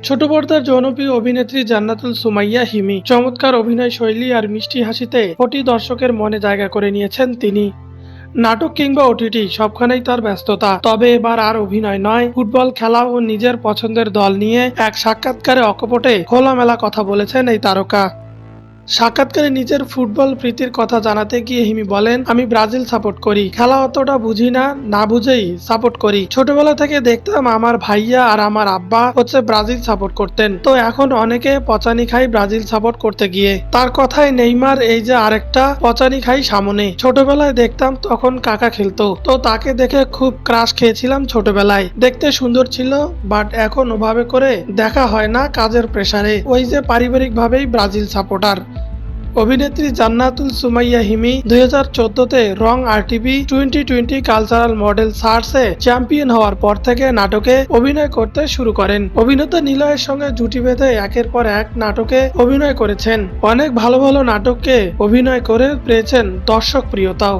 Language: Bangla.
ছোট পর্দার জনপ্রিয় অভিনেত্রী জান্নাতুল সুমাইয়া হিমি চমৎকার অভিনয় শৈলী আর মিষ্টি হাসিতে কোটি দর্শকের মনে জায়গা করে নিয়েছেন তিনি। নাটক কিংবা ওটিটি সবখানেই তার ব্যস্ততা, তবে এবার আর অভিনয় নয়, ফুটবল খেলা ও নিজের পছন্দের দল নিয়ে এক সাক্ষাৎকারে অকপটে খোলামেলা কথা বলেছেন এই তারকা। সাক্ষাৎকারে নিজের ফুটবল প্রীতির কথা জানাতে গিয়ে হিমি বলেন, আমি ব্রাজিল সাপোর্ট করি, খেলা অতটা বুঝি না, না বুঝেই সাপোর্ট করি। ছোটবেলা থেকে দেখতাম আমার ভাইয়া আর আমার আব্বা হচ্ছে ব্রাজিল সাপোর্ট করতেন, তো এখন অনেকে পচানি খাই ব্রাজিল সাপোর্ট করতে গিয়ে। তার কথায় নেইমার এই যে আরেকটা পচানি খাই সামনে। ছোটবেলায় দেখতাম তখন কাকা খেলতো, তো তাকে দেখে খুব ক্রাশ খেয়েছিলাম ছোটবেলায়। দেখতে সুন্দর ছিল, বাট এখন ওভাবে করে দেখা হয় না কাজের প্রেসারে। ওই যে পারিবারিক ভাবেই ব্রাজিল সাপোর্টার। অভিনেত্রী জান্নাতুল সুমাইয়া হিমি 2014-তে রং আরটিভি 2020 কালচারাল মডেল সার্চে চ্যাম্পিয়ন হওয়ার পর থেকে নাটকে অভিনয় করতে শুরু করেন। অভিনেতা নিলয়ের সঙ্গে জুটি বেঁধে একের পর এক নাটকে অভিনয় করেছেন। অনেক ভালো ভালো নাটকে অভিনয় করে পেয়েছেন দর্শক প্রিয়তাও।